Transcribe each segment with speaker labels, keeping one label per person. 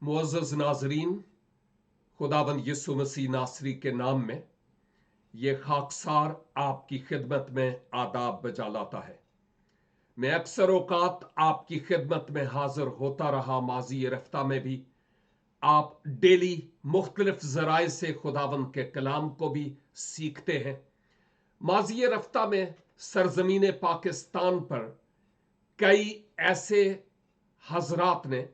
Speaker 1: मुअज़्ज़ज़ नाज़रीन, खुदावंद यीशु मसीह नासरी के नाम में ये खाकसार आपकी खिदमत में आदाब बजा लाता है। मैं अक्सर औकात आपकी खिदमत में हाजिर होता रहा, माजी रफ्ता में भी आप डेली मुख्तलिफ ज़राए से खुदावंद के कलाम को भी सीखते हैं। माजी रफ्ता में सरजमीन पाकिस्तान पर कई ऐसे हजरात ने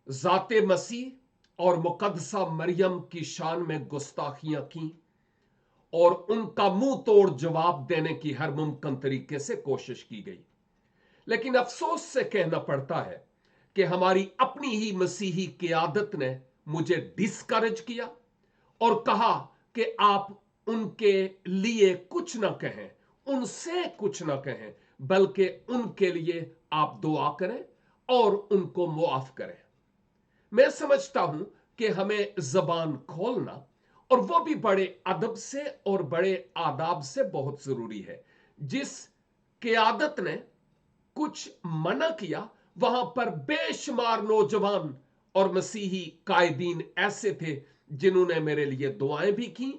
Speaker 1: ज़ाते मसीह और मुकद्दसा मरियम की शान में गुस्ताखियां की और उनका मुंह तोड़ जवाब देने की हर मुमकिन तरीके से कोशिश की गई। लेकिन अफसोस से कहना पड़ता है कि हमारी अपनी ही मसीही क़ियादत ने मुझे डिस्करेज किया और कहा कि आप उनके लिए कुछ ना कहें, उनसे कुछ ना कहें, बल्कि उनके लिए आप दुआ करें और उनको मुआफ करें। मैं समझता हूं कि हमें जबान खोलना, और वो भी बड़े अदब से और बड़े आदाब से, बहुत जरूरी है। जिस क़ियादत ने कुछ मना किया, वहां पर बेशुमार नौजवान और मसीही कायदीन ऐसे थे जिन्होंने मेरे लिए दुआएं भी की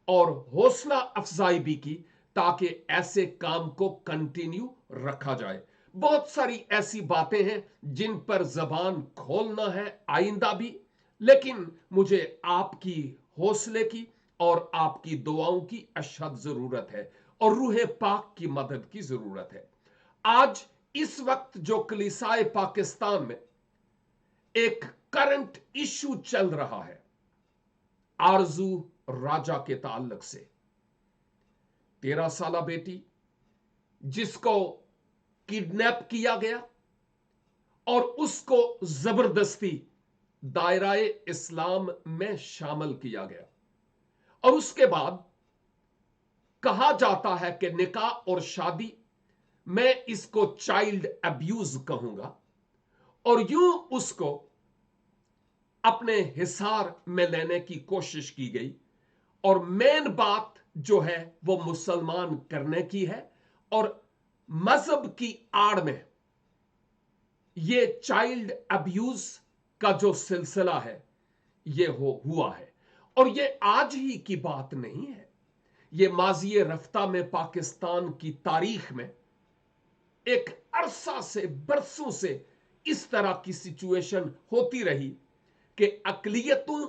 Speaker 1: और हौसला अफजाई भी की ताकि ऐसे काम को कंटिन्यू रखा जाए। बहुत सारी ऐसी बातें हैं जिन पर जबान खोलना है आइंदा भी, लेकिन मुझे आपकी हौसले की और आपकी दुआओं की अशद जरूरत है और रूह पाक की मदद की जरूरत है। आज इस वक्त जो कलीसाए पाकिस्तान में एक करंट इशू चल रहा है आरजू राजा के ताल्लुक से, 13 साला बेटी जिसको किडनैप किया गया और उसको जबरदस्ती दायराए इस्लाम में शामिल किया गया, और उसके बाद कहा जाता है कि निकाह और शादी, मैं इसको चाइल्ड अब्यूज कहूंगा, और यूं उसको अपने हिसार में लेने की कोशिश की गई। और मेन बात जो है वो मुसलमान करने की है, और मजहब की आड़ में ये चाइल्ड अब्यूज का जो सिलसिला है ये हुआ है। और ये आज ही की बात नहीं है, ये माजी रफ्ता में पाकिस्तान की तारीख में एक अरसा से, बरसों से इस तरह की सिचुएशन होती रही कि अकलियतों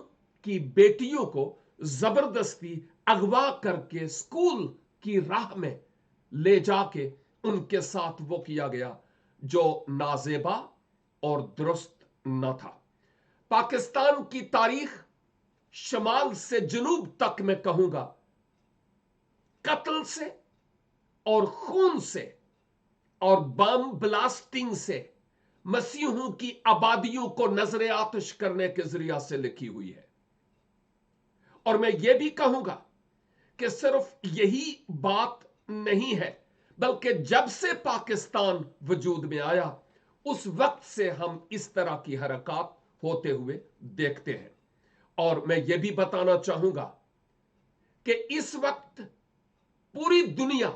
Speaker 1: की बेटियों को जबरदस्ती अगवा करके स्कूल की राह में ले जाके उनके साथ वो किया गया जो नाजेबा और दुरुस्त न था। पाकिस्तान की तारीख शमाल से जनूब तक मैं कहूंगा कत्ल से और खून से और बम ब्लास्टिंग से मसीहों की आबादियों को नजर आतिश करने के जरिया से लिखी हुई है। और मैं ये भी कहूंगा कि सिर्फ यही बात नहीं है, बल्कि जब से पाकिस्तान वजूद में आया उस वक्त से हम इस तरह की हरकत होते हुए देखते हैं। और मैं ये भी बताना चाहूंगा कि इस वक्त पूरी दुनिया,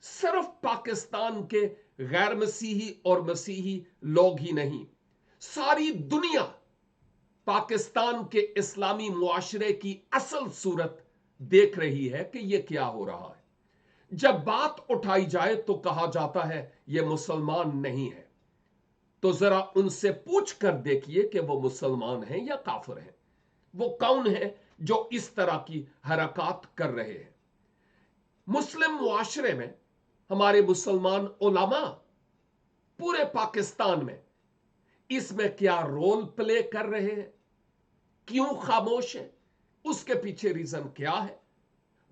Speaker 1: सिर्फ पाकिस्तान के गैर मसीही और मसीही लोग ही नहीं, सारी दुनिया पाकिस्तान के इस्लामी मुआशरे की असल सूरत देख रही है कि यह क्या हो रहा है। जब बात उठाई जाए तो कहा जाता है यह मुसलमान नहीं है, तो जरा उनसे पूछ कर देखिए कि वो मुसलमान हैं या काफिर हैं। वो कौन है जो इस तरह की हरकत कर रहे हैं। मुस्लिम मुआशरे में हमारे मुसलमान उलमा पूरे पाकिस्तान में इसमें क्या रोल प्ले कर रहे हैं, क्यों खामोश है, उसके पीछे रीजन क्या है,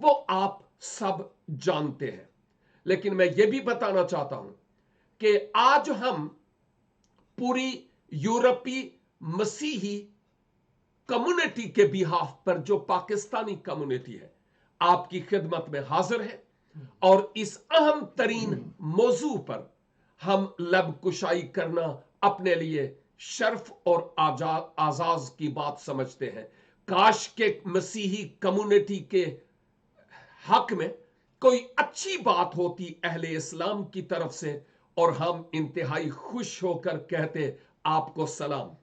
Speaker 1: वो आप सब जानते हैं। लेकिन मैं ये भी बताना चाहता हूं कि आज हम पूरी यूरोपीय मसीही कम्युनिटी के बिहाफ पर, जो पाकिस्तानी कम्युनिटी है, आपकी खिदमत में हाजिर है और इस अहम तरीन मौजू पर हम लब कुशाई करना अपने लिए शर्फ और आजाज की बात समझते हैं। काश के मसीही कम्युनिटी के हक में कोई अच्छी बात होती अहले इस्लाम की तरफ से और हम इंतहाई खुश होकर कहते आपको सलाम।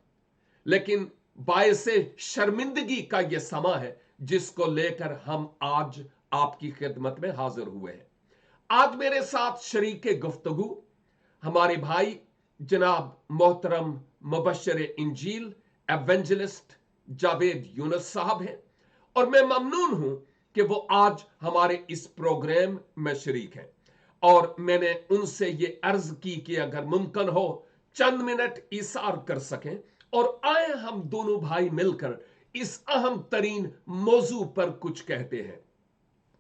Speaker 1: لیکن باعث شرمندگی کا یہ سما ہے جس کو لے کر ہم آج آپ کی خدمت میں حاضر ہوئے ہیں۔ آج میرے ساتھ شریک گفتگو ہمارے بھائی جناب محترم مبشر انجیل ایونجلسٹ جاوید یونس صاحب ہیں، اور میں ممنون ہوں کہ وہ آج ہمارے اس پروگرام میں شریک ہیں، اور میں نے ان سے یہ عرض کی کہ اگر ممکن ہو چند منٹ ایثار کر سکیں اور آئیں ہم دونوں بھائی مل کر اس اہم ترین موضوع پر کچھ کہتے ہیں۔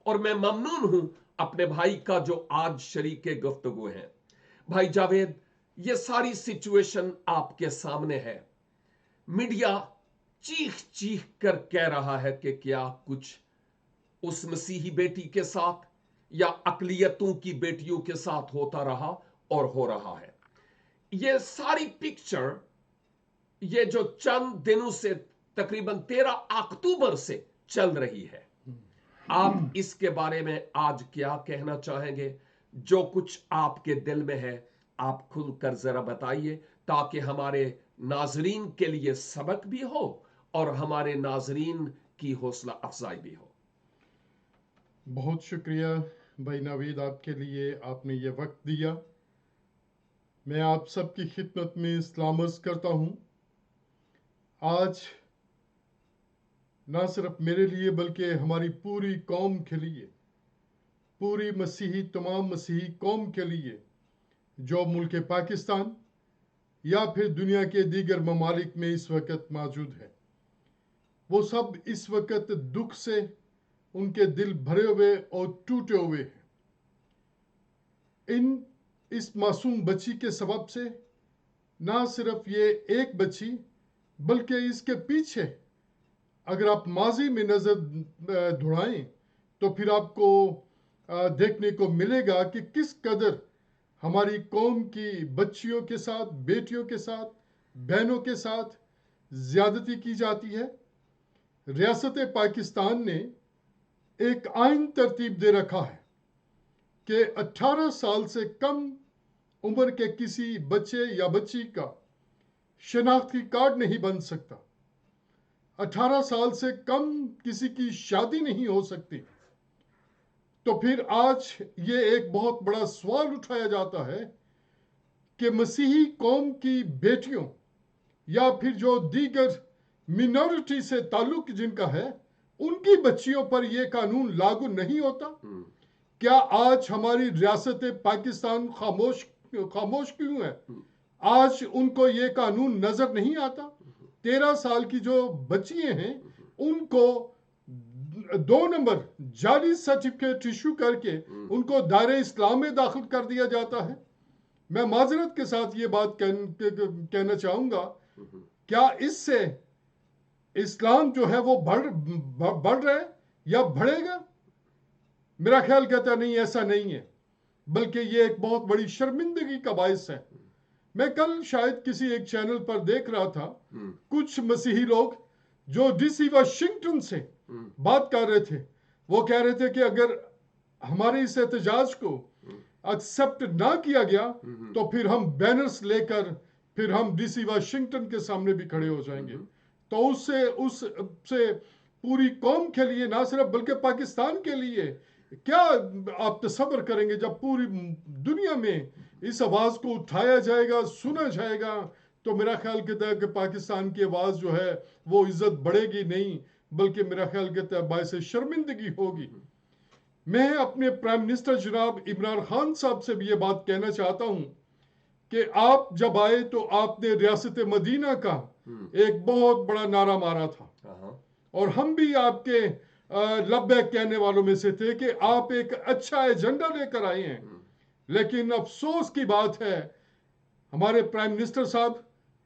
Speaker 1: اور میں ممنون ہوں اپنے بھائی کا جو آج شریک گفتگو ہیں۔ بھائی جاوید، یہ ساری سچویشن آپ کے سامنے ہے۔ میڈیا چیخ چیخ کر کہہ رہا ہے کہ کیا کچھ اس مسیحی بیٹی کے ساتھ یا اقلیتوں کی بیٹیوں کے ساتھ ہوتا رہا اور ہو رہا ہے۔ یہ ساری پکچر یہ جو چند دنوں سے تقریباً 13 اکتوبر سے چل رہی ہے، آپ اس کے بارے میں آج کیا کہنا چاہیں گے؟ جو کچھ آپ کے دل میں ہے آپ کھل کر ذرا بتائیے، تاکہ ہمارے ناظرین کے لیے سبق بھی ہو اور ہمارے ناظرین کی حوصلہ افزائی بھی ہو۔
Speaker 2: بہت شکریہ بھائی نوید، آپ کے لیے آپ نے یہ وقت دیا۔ میں آپ سب کی خدمت میں سلام عرض کرتا ہوں۔ آج نہ صرف میرے لیے بلکہ ہماری پوری قوم کے لیے، پوری تمام مسیحی قوم کے لیے جو ملک پاکستان یا پھر دنیا کے دیگر ممالک میں اس وقت موجود ہے، وہ سب اس وقت دکھ سے ان کے دل بھرے ہوئے اور ٹوٹے ہوئے ہیں۔ اس معصوم بچی کے سبب سے نہ صرف یہ ایک بچی بلکہ اس کے پیچھے اگر آپ ماضی میں نظر دوڑائیں تو پھر آپ کو دیکھنے کو ملے گا کہ کس قدر ہماری قوم کی بچیوں کے ساتھ، بیٹیوں کے ساتھ، بہنوں کے ساتھ زیادتی کی جاتی ہے۔ ریاست پاکستان نے ایک آئین ترتیب دے رکھا ہے کہ 18 سال سے کم عمر کے کسی بچے یا بچی کا شناختی کارڈ نہیں بن سکتا، 18 سال سے کم کسی کی شادی نہیں ہو سکتی۔ تو پھر آج یہ ایک بہت بڑا سوال اٹھایا جاتا ہے کہ مسیحی قوم کی بیٹیوں یا پھر جو دیگر مینورٹی سے تعلق جن کا ہے، ان کی بچیوں پر یہ قانون لاگو نہیں ہوتا۔ کیا آج ہماری ریاست پاکستان خاموش کیوں ہے؟ آج ان کو یہ قانون نظر نہیں آتا؟ 13 سال کی جو بچیاں ہیں ان کو 2 نمبر جعلی سرٹیفکیٹ ایشو کر کے ان کو دائرہ اسلام میں داخل کر دیا جاتا ہے۔ میں معذرت کے ساتھ یہ بات کہنا چاہوں گا، کیا اس سے اسلام جو ہے وہ بڑھ رہا ہے یا بڑھے گا؟ میرا خیال کہتا نہیں، ایسا نہیں ہے، بلکہ یہ ایک بہت بڑی شرمندگی کا باعث ہے۔ میں کل شاید کسی ایک چینل پر دیکھ رہا تھا، کچھ مسیحی لوگ جو ڈی سی واشنگٹن سے بات کر رہے تھے، وہ کہہ رہے تھے کہ اگر ہمارے اس احتجاج کو ایکسپٹ نہ کیا گیا تو پھر ہم بینرز لے کر پھر ہم ڈی سی واشنگٹن کے سامنے بھی کھڑے ہو جائیں گے۔ تو اس سے پوری قوم کے لیے نہ صرف بلکہ پاکستان کے لیے کیا آپ تصور کریں گے جب پوری دنیا میں اس آواز کو اٹھایا جائے گا، سنا جائے گا، تو میرا خیال کہتا ہے کہ پاکستان کی آواز جو ہے وہ عزت بڑھے گی نہیں، بلکہ میرا خیال کہتا ہے باعث شرمندگی ہوگی۔ میں اپنے پرائم منسٹر جناب عمران خان صاحب سے بھی یہ بات کہنا چاہتا ہوں کہ آپ جب آئے تو آپ نے ریاست مدینہ کا ایک بہت بڑا نعرہ مارا تھا، اور ہم بھی آپ کے لبیک کہنے والوں میں سے تھے کہ آپ ایک اچھا ایجنڈا لے کر آئے ہیں۔ لیکن افسوس کی بات ہے ہمارے پرائم منسٹر صاحب،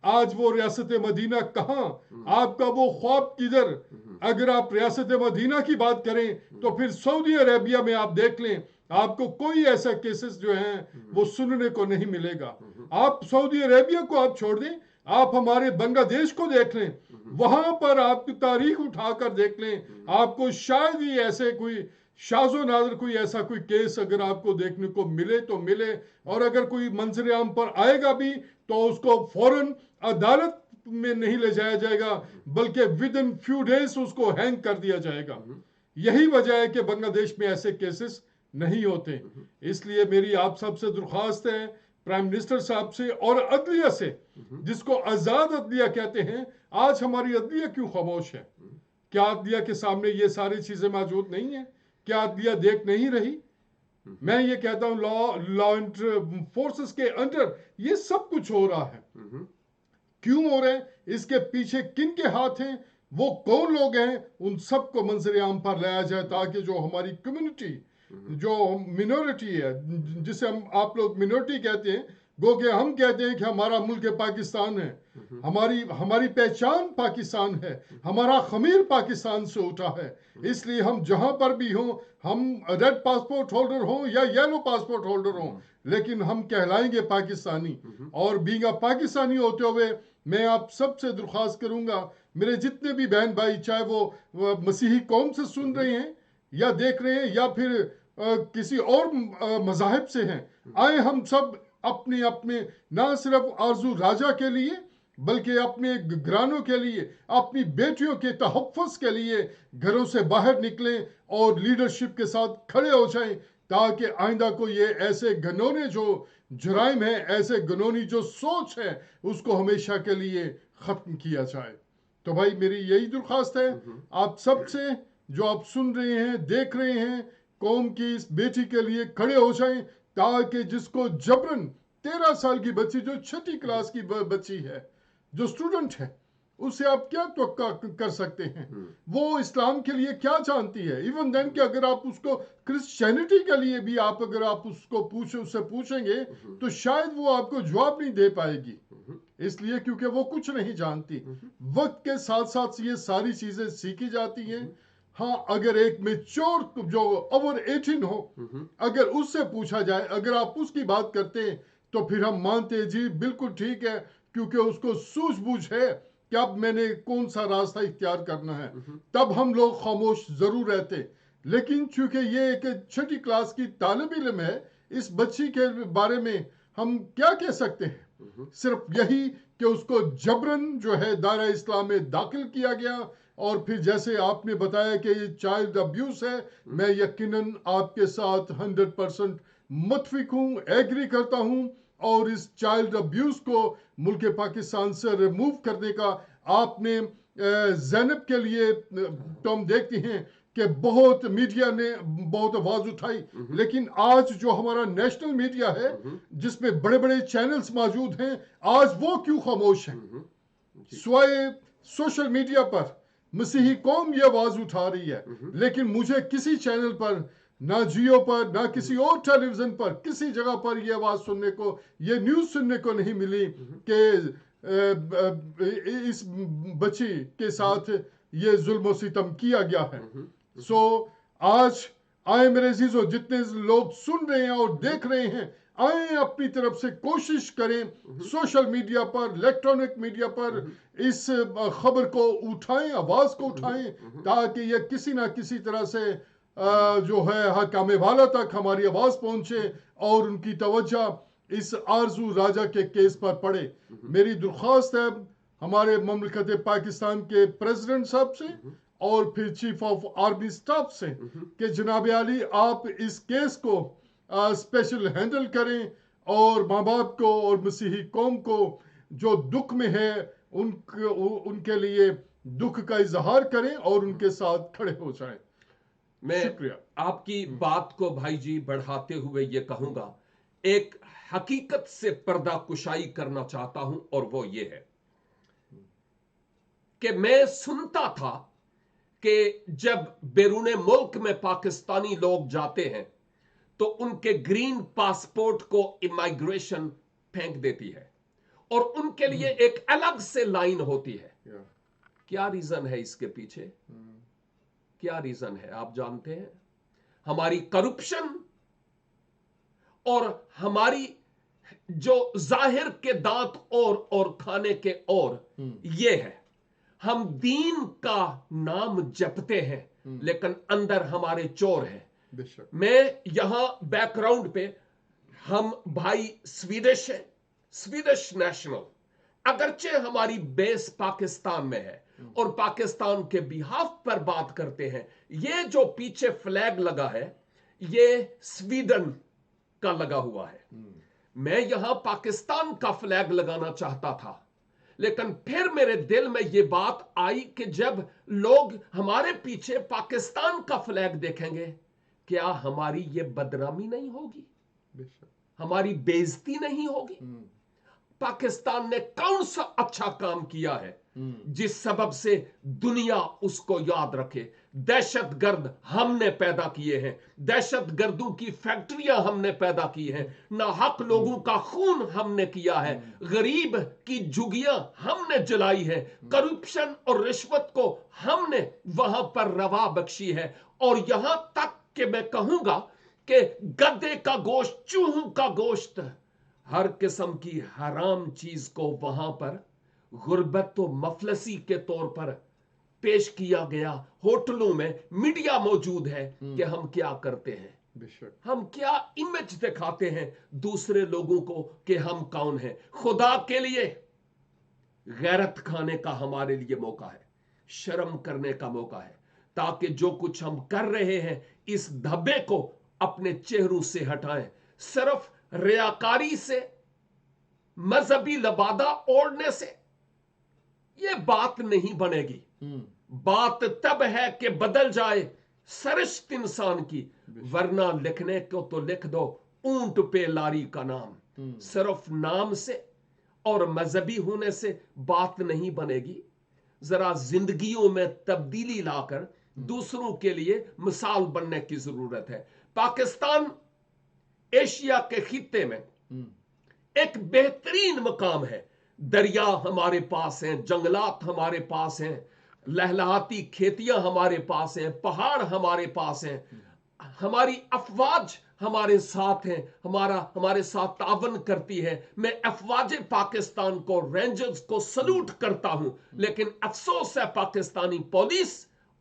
Speaker 2: آج وہ ریاست مدینہ کہاں، آپ کا وہ خواب کدھر؟ اگر آپ ریاست مدینہ کی بات کریں تو پھر سعودی عربیہ میں آپ دیکھ لیں، آپ کو کوئی ایسا کیسز جو ہیں وہ سننے کو نہیں ملے گا۔ آپ سعودی عربیہ کو آپ چھوڑ دیں، آپ ہمارے بنگلہ دیش کو دیکھ لیں، وہاں پر آپ کی تاریخ اٹھا کر دیکھ لیں، آپ کو شاید ہی ایسے کوئی شاذ و نادر کوئی ایسا کوئی کیس اگر آپ کو دیکھنے کو ملے تو ملے، اور اگر کوئی منظر عام پر آئے گا بھی تو اس کو فوراً عدالت میں نہیں لے جایا جائے گا بلکہ ود ان فیو ڈیز اس کو ہینگ کر دیا جائے گا. یہی وجہ ہے کہ بنگلہ دیش میں ایسے کیسز نہیں ہوتے. اس لیے میری آپ سب سے درخواست ہے, پرائم منسٹر صاحب سے اور عدلیہ سے, جس کو آزاد عدلیہ کہتے ہیں. آج ہماری عدلیہ کیوں خاموش ہے؟ کیا عدلیہ کے سامنے یہ ساری چیزیں موجود نہیں ہیں؟ کیا عدلیہ دیکھ نہیں رہی؟ میں یہ کہتا ہوں لا فورسز کے انڈر یہ سب کچھ ہو رہا ہے. کیوں ہو رہے ہیں؟ اس کے پیچھے کن کے ہاتھ ہیں؟ وہ کون لوگ ہیں؟ ان سب کو منظر عام پر لایا جائے تاکہ جو ہماری کمیونٹی, جو منورٹی ہے, جسے آپ لوگ منورٹی کہتے ہیں, گو کہ ہم کہتے ہیں کہ ہمارا ملک پاکستان ہے, ہماری پہچان پاکستان ہے, ہمارا خمیر پاکستان سے اٹھا ہے. اس لیے ہم جہاں پر بھی ہوں, ہم ریڈ پاسپورٹ ہولڈر ہوں یا یلو پاسپورٹ ہولڈر ہوں, لیکن ہم کہلائیں گے پاکستانی. اور بینگ پاکستانی ہوتے ہوئے میں آپ سب سے درخواست کروں گا, میرے جتنے بھی بہن بھائی, چاہے وہ مسیحی قوم سے سن رہے ہیں یا دیکھ رہے ہیں یا پھر کسی اور مذاہب سے ہیں, آئے ہم سب اپنے اپنے نہ صرف آرزو راجہ کے لیے بلکہ اپنے گھرانوں کے لیے, اپنی بیٹیوں کے تحفظ کے لیے گھروں سے باہر نکلیں اور لیڈرشپ کے ساتھ کھڑے ہو جائیں تاکہ آئندہ کو یہ ایسے گھنونے جو جرائم ہیں, ایسے گھنونی جو سوچ ہے, اس کو ہمیشہ کے لیے ختم کیا جائے. تو بھائی میری یہی درخواست ہے آپ سب سے, جو آپ سن رہے ہیں, دیکھ رہے ہیں, قوم کی اس بیٹی کے لیے کھڑے ہو جائیں تاکہ جس کو جبرن 13 سال کی بچی, جو 6ٹھی کلاس کی بچی ہے, جو سٹوڈنٹ ہے, اسے آپ کیا توقع کر سکتے ہیں؟ وہ اسلام کے لیے کیا جانتی ہے؟ ایون دین کہ اگر آپ اس کو کرسچینٹی کے لیے بھی اگر آپ اس سے پوچھیں گے تو شاید وہ آپ کو جواب نہیں دے پائے گی, اس لیے کیونکہ وہ کچھ نہیں جانتی. وقت کے ساتھ ساتھ یہ ساری چیزیں سیکھی جاتی ہیں. ہاں, اگر ایک میچور جو اوور 18 ہو, اگر اس سے پوچھا جائے, اگر آپ اس کی بات کرتے ہیں تو پھر ہم مانتے جی بالکل ٹھیک ہے, کیونکہ اس کو سوجھ بوجھ ہے کہ اب میں نے کون سا راستہ اختیار کرنا ہے. تب ہم لوگ خاموش ضرور رہتے. لیکن چونکہ یہ ایک 6ٹھی کلاس کی طالب علم ہے, اس بچی کے بارے میں ہم کیا کہہ سکتے ہیں؟ صرف یہی کہ اس کو جبرن جو ہے دائرہ اسلام میں داخل کیا گیا. اور پھر جیسے آپ نے بتایا کہ یہ چائلڈ ابیوز ہے, میں یقیناً آپ کے ساتھ 100% متفق ہوں, ایگری کرتا ہوں. اور اس چائلڈ ابیوز کو ملک پاکستان سے ریموو کرنے کا آپ نے زینب کے لیے, تو ہم دیکھتے ہیں کہ بہت میڈیا نے بہت آواز اٹھائی, لیکن آج جو ہمارا نیشنل میڈیا ہے جس میں بڑے بڑے چینلز موجود ہیں, آج وہ کیوں خاموش ہیں؟ سوائے سوشل میڈیا پر مسیحی قوم یہ آواز اٹھا رہی ہے, لیکن مجھے کسی چینل پر, نہ جیو پر, نہ کسی اور ٹیلی ویژن پر, کسی جگہ پر یہ آواز سننے کو, یہ نیوز سننے کو نہیں ملی کہ اس بچی کے ساتھ یہ ظلم و ستم کیا گیا ہے. سو آج آئے میرے عزیزو, جتنے لوگ سن رہے ہیں اور دیکھ رہے ہیں, آئیں اپنی طرف سے کوشش کریں, سوشل میڈیا پر, الیکٹرانک میڈیا پر اس خبر کو اٹھائیں, آواز کو اٹھائیں, تاکہ یہ کسی نہ کسی طرح سے جو ہے حکام والا تک ہماری آواز پہنچے اور ان کی توجہ اس آرزو راجہ کے کیس پر پڑے. میری درخواست ہے ہمارے مملکت پاکستان کے پریزیڈنٹ صاحب سے اور پھر چیف آف آرمی سٹاف سے کہ جناب عالی آپ اس کیس کو اسپیشل ہینڈل کریں اور ماں باپ کو اور مسیحی قوم کو جو دکھ میں ہے ان کے لیے دکھ کا اظہار کریں اور ان کے ساتھ کھڑے ہو جائیں.
Speaker 1: میں
Speaker 2: شکریہ.
Speaker 1: آپ کی بات کو بھائی جی بڑھاتے ہوئے یہ کہوں گا, ایک حقیقت سے پردہ کشائی کرنا چاہتا ہوں, اور وہ یہ ہے کہ میں سنتا تھا کہ جب بیرون ملک میں پاکستانی لوگ جاتے ہیں تو ان کے گرین پاسپورٹ کو امیگریشن پھینک دیتی ہے اور ان کے لیے ایک الگ سے لائن ہوتی ہے. کیا ریزن ہے اس کے پیچھے؟ کیا ریزن ہے آپ جانتے ہیں؟ ہماری کرپشن اور ہماری جو ظاہر کے دانت اور کھانے کے اور یہ ہے, ہم دین کا نام جپتے ہیں لیکن اندر ہمارے چور ہیں. میں یہاں بیک گراؤنڈ پہ ہم بھائی سویڈش ہیں, سویڈش نیشنل अगरचे हमारी बेस पाकिस्तान में है और पाकिस्तान के बिहाफ पर बात करते हैं, ये जो पीछे फ्लैग लगा है ये स्वीडन का लगा हुआ है। मैं यहां पाकिस्तान का फ्लैग लगाना चाहता था, लेकिन फिर मेरे दिल में यह बात आई कि जब लोग हमारे पीछे पाकिस्तान का फ्लैग देखेंगे, क्या हमारी यह बदनामी नहीं होगी, हमारी बेइज्जती नहीं होगी? पाकिस्तान ने कौन सा अच्छा काम किया है जिस सबब से दुनिया उसको याद रखे? दहशतगर्द हमने पैदा किए हैं, दहशतगर्दों की फैक्ट्रियां हमने पैदा की हैं, नाहक लोगों का खून हमने किया है, गरीब की झुग्गियां हमने जलाई है, करप्शन और रिश्वत को हमने वहां पर रवा बख्शी है। और यहां तक कि मैं कहूंगा कि गधे का गोश्त, चूहों का गोश्त, हर किस्म की हराम चीज को वहां पर गुर्बत तो मफलसी के तौर पर पेश किया गया। होटलों में मीडिया मौजूद है कि हम क्या करते हैं, हम क्या इमेज दिखाते हैं दूसरे लोगों को कि हम कौन हैं। खुदा के लिए गैरत खाने का हमारे लिए मौका है, शर्म करने का मौका है, ताकि जो कुछ हम कर रहे हैं इस धब्बे को अपने चेहरों से हटाएं। सिर्फ रियाकारी से, मजहबी लबादा ओढ़ने से यह बात नहीं बनेगी। बात तब है कि बदल जाए सरिश्त इंसान की, वरना लिखने को तो लिख दो ऊंट पे लारी का नाम। सिर्फ नाम से और मजहबी होने से बात नहीं बनेगी। जरा जिंदगियों में तब्दीली लाकर दूसरों के लिए मिसाल बनने की जरूरत है। पाकिस्तान एशिया के खित्ते में एक बेहतरीन मकाम है। दरिया हमारे पास हैं, जंगलात हमारे पास हैं, लहलहाती खेतियां हमारे पास हैं, पहाड़ हमारे पास हैं, हमारी अफवाज हमारे साथ हैं, हमारे साथ तावन करती है। मैं अफवाज पाकिस्तान को, रेंजर्स को सलूट करता हूं, लेकिन अफसोस है पाकिस्तानी पुलिस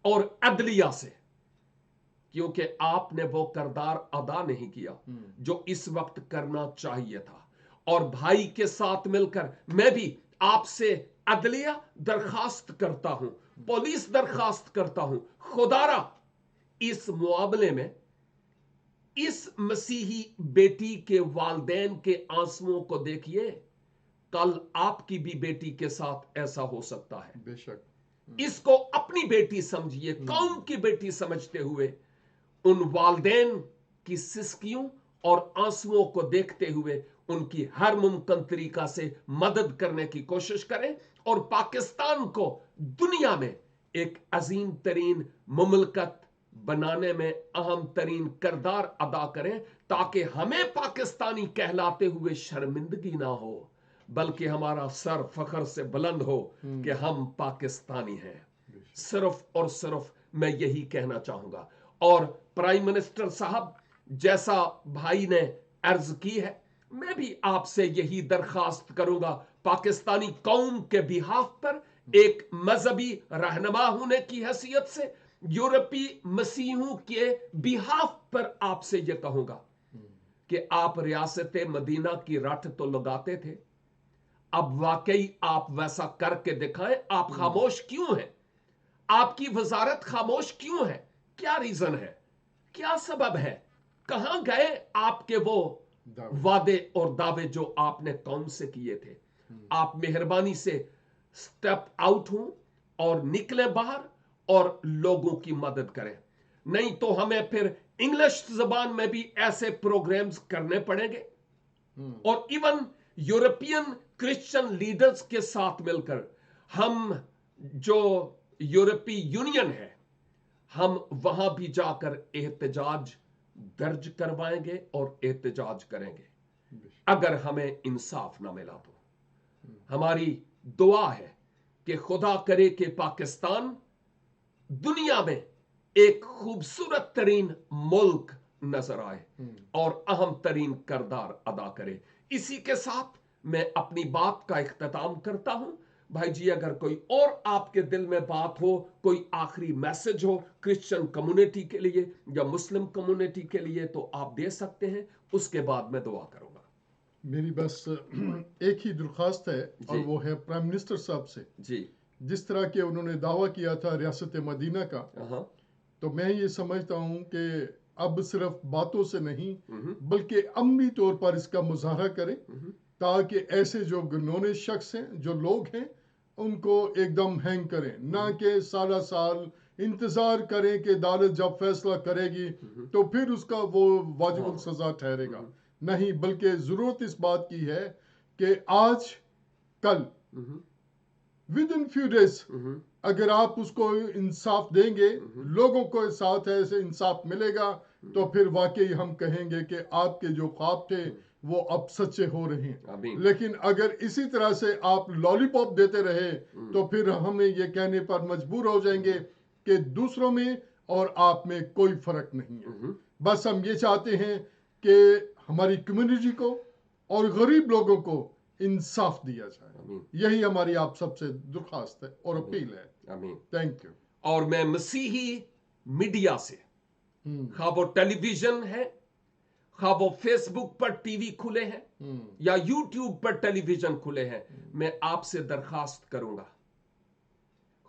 Speaker 1: और अदलिया से, क्योंकि आपने वो किरदार अदा नहीं किया जो इस वक्त करना चाहिए था। और भाई के साथ मिलकर मैं भी आपसे अदलिया दरखास्त करता हूं, पुलिस दरखास्त करता हूं, खुदारा इस मुआमले में इस मसीही बेटी के वालदैन के आंसुओं को देखिए। कल आपकी भी बेटी के साथ ऐसा हो सकता है।
Speaker 2: बेशक
Speaker 1: इसको अपनी बेटी समझिए, कौम की बेटी समझते हुए उन वालदैन की सिसकियों और आंसुओं को देखते हुए उनकी हर मुमकिन तरीका से मदद करने की कोशिश करें और पाकिस्तान को दुनिया में एक अजीम तरीन मुमलकत बनाने में अहम तरीन किरदार अदा करें, ताकि हमें पाकिस्तानी कहलाते हुए शर्मिंदगी ना हो, बल्कि हमारा सर फखर से बुलंद हो कि हम पाकिस्तानी हैं। सिर्फ और सिर्फ मैं यही कहना चाहूंगा। और प्राइम मिनिस्टर साहब, जैसा भाई ने अर्ज की है, मैं भी आपसे यही दरखास्त करूंगा, पाकिस्तानी कौम के बिहाफ पर एक मजहबी रहनुमा होने की हैसियत से, यूरोपीय मसीहों के बिहाफ पर आपसे यह कहूंगा कि आप रियासत मदीना की रट तो लगाते थे, अब वाकई आप वैसा करके दिखाएं। आप खामोश क्यों हैं? आपकी वजारत खामोश क्यों है? क्या रीजन है? क्या सबब है? कहां गए आपके वो वादे और दावे जो आपने कौम से किए थे? आप मेहरबानी से स्टेप आउट हो और निकले बाहर और लोगों की मदद करें। नहीं तो हमें फिर इंग्लिश जबान में भी ऐसे प्रोग्राम्स करने पड़ेंगे और इवन यूरोपियन क्रिश्चियन लीडर्स के साथ मिलकर हम, जो यूरोपीय यूनियन है, हम वहां भी जाकर एहतजाज दर्ज करवाएंगे और एहतजाज करेंगे अगर हमें इंसाफ ना मिला तो। हमारी दुआ है कि खुदा करे कि पाकिस्तान दुनिया में एक खूबसूरत तरीन मुल्क नजर आए और अहम तरीन किरदार अदा करे। इसी के साथ मैं अपनी बात का इख्तिताम करता हूं। भाई जी, अगर कोई और आपके दिल में बात हो, कोई आखिरी मैसेज हो क्रिश्चियन कम्युनिटी के लिए या मुस्लिम कम्युनिटी के लिए, तो आप दे सकते हैं। उसके बाद मैं दुआ करूंगा।
Speaker 2: मेरी बस एक ही दरख्वास्त है और
Speaker 1: जी।
Speaker 2: वो है प्राइम मिनिस्टर साहब से।
Speaker 1: जी।
Speaker 2: जिस तरह के उन्होंने दावा किया था रियासत मदीना का,
Speaker 1: हाँ।
Speaker 2: तो मैं ये समझता हूँ कि अब सिर्फ बातों से नहीं
Speaker 1: हम्म।
Speaker 2: बल्कि अमली तौर पर इसका मुजाहरा करें,
Speaker 1: हम्म।
Speaker 2: ताकि ऐसे जो गनौने शख्स हैं, जो लोग हैं, उनको एकदम हैंग करें, ना कि साला साल इंतज़ार करें कि अदालत जब फैसला करेगी तो फिर उसका वो वाजिबुल
Speaker 1: हाँ।
Speaker 2: सज़ा ठहरेगा। नहीं, बल्कि ज़रूरत इस बात की है कि आज कल विद इन फ्यू डेज अगर आप उसको इंसाफ देंगे, लोगों को साथ ऐसे इंसाफ मिलेगा, तो फिर वाकई हम कहेंगे कि आपके जो ख्वाब थे वो अब सच्चे हो रहे हैं।
Speaker 1: आमीन।
Speaker 2: लेकिन अगर इसी तरह से आप लॉलीपॉप देते रहे तो फिर हमें ये कहने पर मजबूर हो जाएंगे कि दूसरों में और आप में कोई फर्क नहीं है। बस हम ये चाहते हैं कि हमारी कम्युनिटी को और गरीब लोगों को इंसाफ दिया जाए। यही हमारी आप सबसे दरख्वास्त है और अपील है।
Speaker 1: आमीन।
Speaker 2: Thank you.
Speaker 1: और मैं मसीही मीडिया से, खा वो टेलीविजन है, खा वो फेसबुक पर टीवी खुले हैं या यूट्यूब पर टेलीविजन खुले हैं, मैं आपसे दरखास्त करूंगा,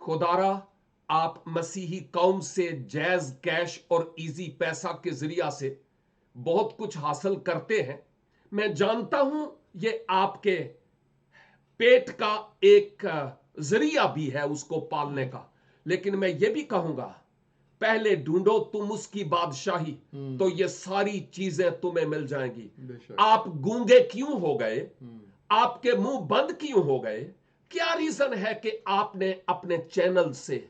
Speaker 1: खुदारा आप मसीही कौम से जैज कैश और इजी पैसा के जरिया से बहुत कुछ हासिल करते हैं। मैं जानता हूं ये आपके पेट का एक जरिया भी है उसको पालने का, लेकिन मैं ये भी कहूंगा, पहले ढूंढो तुम उसकी बादशाही, तो ये सारी चीजें तुम्हें मिल जाएंगी। आप गूंगे क्यों हो गए? आपके मुंह बंद क्यों हो गए? क्या रीजन है कि आपने अपने चैनल से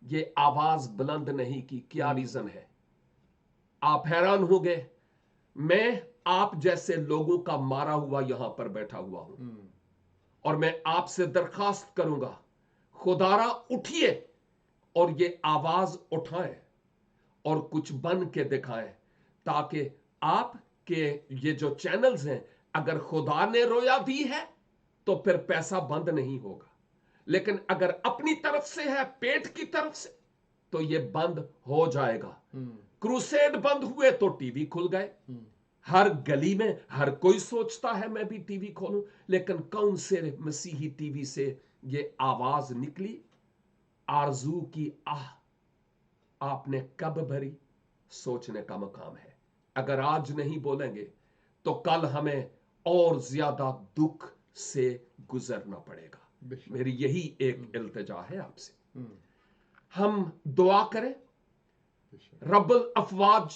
Speaker 1: ये आवाज बुलंद नहीं की? क्या रीजन है? आप हैरान हो गए। मैं आप जैसे लोगों का मारा हुआ यहां पर बैठा हुआ हूं और मैं आपसे दरखास्त करूंगा, खुदारा उठिए और ये आवाज उठाएं और कुछ बन के दिखाएं, ताकि आपके ये जो चैनल्स हैं, अगर खुदा ने रोया दी है तो फिर पैसा बंद नहीं होगा, लेकिन अगर अपनी तरफ से है, पेट की तरफ से, तो ये बंद हो जाएगा। क्रूसेड बंद हुए तो टीवी खुल गए। हर गली में हर कोई सोचता है मैं भी टीवी खोलूं, लेकिन कौन से मसीही टीवी से ये आवाज निकली? आरजू की आह आपने कब भरी? सोचने का मकाम है। अगर आज नहीं बोलेंगे तो कल हमें और ज्यादा दुख से गुजरना पड़ेगा। मेरी यही एक इल्तिजा है आपसे। हम दुआ करें। रब्बुल अफवाज,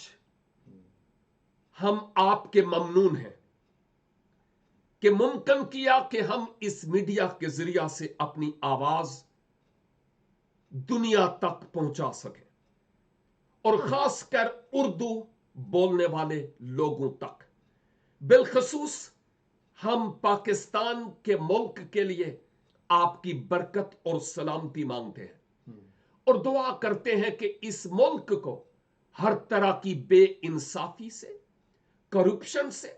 Speaker 1: हम आपके ममनून हैं कि मुमकिन किया कि हम इस मीडिया के जरिया से अपनी आवाज दुनिया तक पहुंचा सकें, और खासकर उर्दू बोलने वाले लोगों तक। बिलखसूस हम पाकिस्तान के मुल्क के लिए आपकी बरकत और सलामती मांगते हैं और दुआ करते हैं कि इस मुल्क को हर तरह की बेइंसाफी से, करप्शन से,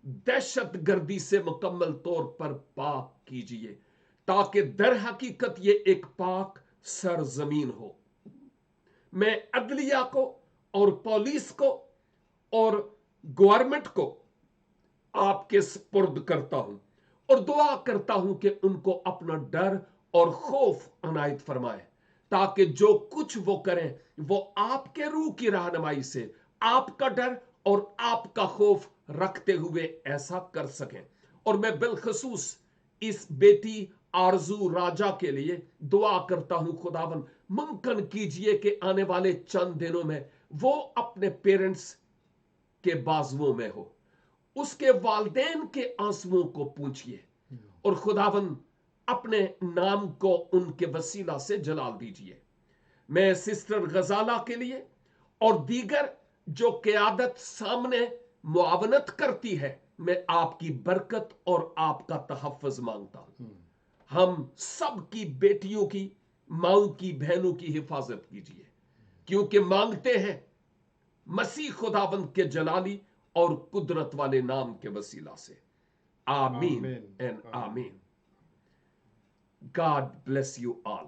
Speaker 1: दहशत गर्दी से मुकम्मल तौर पर पाक कीजिए, ताकि दर हकीकत ये एक पाक सरजमीन हो। मैं अदलिया को और पुलिस को और गवर्नमेंट को आपके स्पुर्द करता हूं और दुआ करता हूं कि उनको अपना डर और खौफ अनायत फरमाए, ताकि जो कुछ वो करें वो आपके रूह की रहनुमाई से आपका डर और आपका खौफ रखते हुए ऐसा कर सकें। और मैं बिलखसूस इस बेटी आरजू राजा के लिए दुआ करता हूं, खुदावन मुमकिन कीजिए कि आने वाले चंद दिनों में वो अपने पेरेंट्स के बाजुओं में हो, उसके वालिदैन के आंसुओं को पूछिए और खुदावन अपने नाम को उनके वसीला से जलाल दीजिए। मैं सिस्टर गजाला के लिए और दीगर जो क़यादत सामने मुआवनत करती है, मैं आपकी बरकत और आपका तहफ़्फ़ुज़ मांगता हूं। हम सब की बेटियों की, माओं की, बहनों की हिफाजत कीजिए, क्योंकि मांगते हैं मसीह खुदावंद के जलाली और कुदरत वाले नाम के वसीला से। आमीन एंड आमीन। God bless you all.